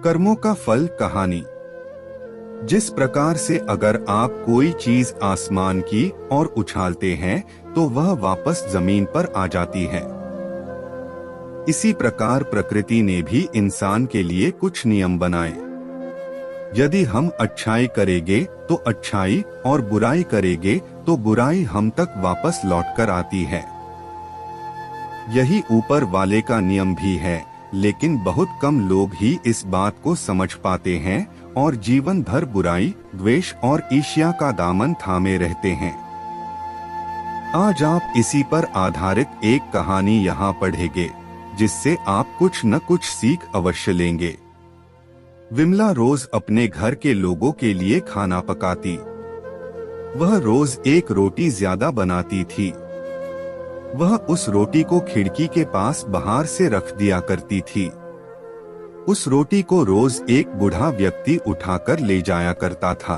कर्मों का फल कहानी। जिस प्रकार से अगर आप कोई चीज आसमान की ओर उछालते हैं तो वह वापस जमीन पर आ जाती है, इसी प्रकार प्रकृति ने भी इंसान के लिए कुछ नियम बनाए। यदि हम अच्छाई करेंगे तो अच्छाई और बुराई करेंगे तो बुराई हम तक वापस लौटकर आती है। यही ऊपर वाले का नियम भी है, लेकिन बहुत कम लोग ही इस बात को समझ पाते हैं और जीवन भर बुराई, द्वेष और ईर्ष्या का दामन थामे रहते हैं। आज आप इसी पर आधारित एक कहानी यहाँ पढ़ेंगे, जिससे आप कुछ न कुछ सीख अवश्य लेंगे। विमला रोज अपने घर के लोगों के लिए खाना पकाती। वह रोज एक रोटी ज्यादा बनाती थी। वह उस रोटी को खिड़की के पास बाहर से रख दिया करती थी। उस रोटी को रोज एक बूढ़ा व्यक्ति उठाकर ले जाया करता था,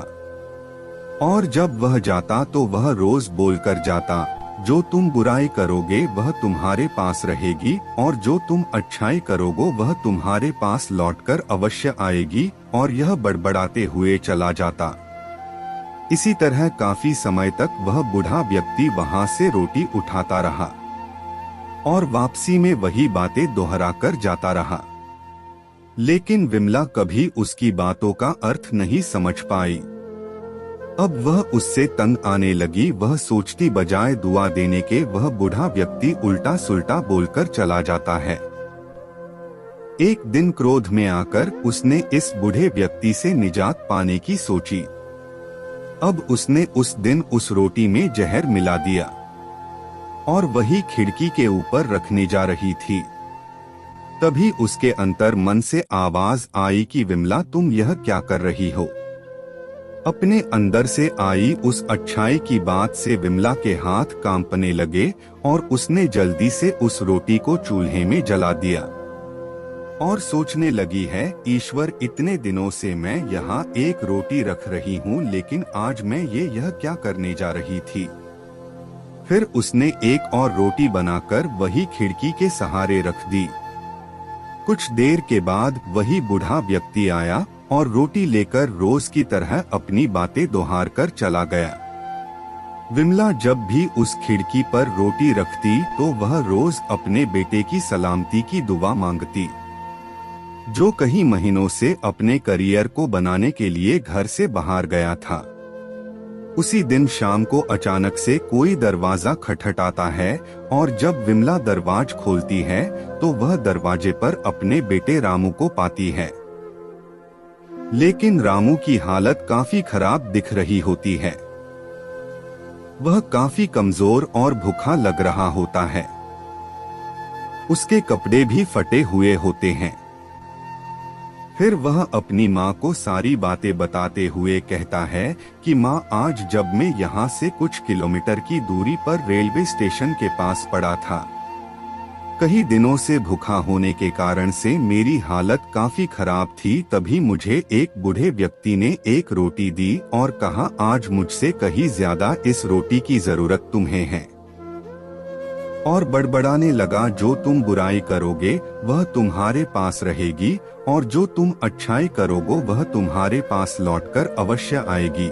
और जब वह जाता तो वह रोज बोलकर जाता, जो तुम बुराई करोगे वह तुम्हारे पास रहेगी और जो तुम अच्छाई करोगे वह तुम्हारे पास लौटकर अवश्य आएगी, और यह बड़बड़ाते हुए चला जाता। इसी तरह काफी समय तक वह बूढ़ा व्यक्ति वहां से रोटी उठाता रहा और वापसी में वही बातें दोहराकर जाता रहा। लेकिन विमला कभी उसकी बातों का अर्थ नहीं समझ पाई। अब वह उससे तंग आने लगी। वह सोचती, बजाय दुआ देने के वह बूढ़ा व्यक्ति उल्टा सुल्टा बोलकर चला जाता है। एक दिन क्रोध में आकर उसने इस बूढ़े व्यक्ति से निजात पाने की सोची। अब उसने उस दिन उस रोटी में जहर मिला दिया और वही खिड़की के ऊपर रखने जा रही थी। तभी उसके अंतर मन से आवाज आई कि विमला, तुम यह क्या कर रही हो? अपने अंदर से आई उस अच्छाई की बात से विमला के हाथ कांपने लगे और उसने जल्दी से उस रोटी को चूल्हे में जला दिया और सोचने लगी है, ईश्वर, इतने दिनों से मैं यहाँ एक रोटी रख रही हूँ, लेकिन आज मैं यह क्या करने जा रही थी। फिर उसने एक और रोटी बनाकर वही खिड़की के सहारे रख दी। कुछ देर के बाद वही बूढ़ा व्यक्ति आया और रोटी लेकर रोज की तरह अपनी बातें दोहार कर चला गया। विमला जब भी उस खिड़की पर रोटी रखती तो वह रोज अपने बेटे की सलामती की दुआ मांगती, जो कई महीनों से अपने करियर को बनाने के लिए घर से बाहर गया था। उसी दिन शाम को अचानक से कोई दरवाजा खटखटाता है और जब विमला दरवाजा खोलती है तो वह दरवाजे पर अपने बेटे रामू को पाती है। लेकिन रामू की हालत काफी खराब दिख रही होती है। वह काफी कमजोर और भूखा लग रहा होता है। उसके कपड़े भी फटे हुए होते हैं। फिर वह अपनी माँ को सारी बातें बताते हुए कहता है कि माँ, आज जब मैं यहाँ से कुछ किलोमीटर की दूरी पर रेलवे स्टेशन के पास पड़ा था, कई दिनों से भूखा होने के कारण से मेरी हालत काफी खराब थी। तभी मुझे एक बूढ़े व्यक्ति ने एक रोटी दी और कहा, आज मुझसे कहीं ज्यादा इस रोटी की जरूरत तुम्हें है। और बड़बड़ाने लगा, जो तुम बुराई करोगे वह तुम्हारे पास रहेगी और जो तुम अच्छाई करोगे वह तुम्हारे पास लौटकर अवश्य आएगी।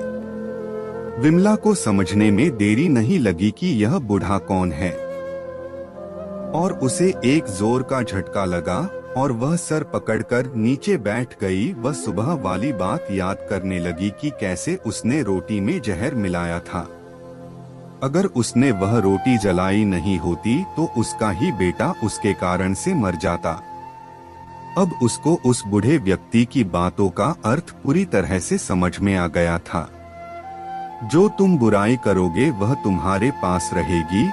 विमला को समझने में देरी नहीं लगी कि यह बूढ़ा कौन है, और उसे एक जोर का झटका लगा और वह सर पकड़कर नीचे बैठ गई। वह सुबह वाली बात याद करने लगी कि कैसे उसने रोटी में जहर मिलाया था। अगर उसने वह रोटी जलाई नहीं होती तो उसका ही बेटा उसके कारण से मर जाता। अब उसको उस बूढ़े व्यक्ति की बातों का अर्थ पूरी तरह से समझ में आ गया था। जो तुम बुराई करोगे वह तुम्हारे पास रहेगी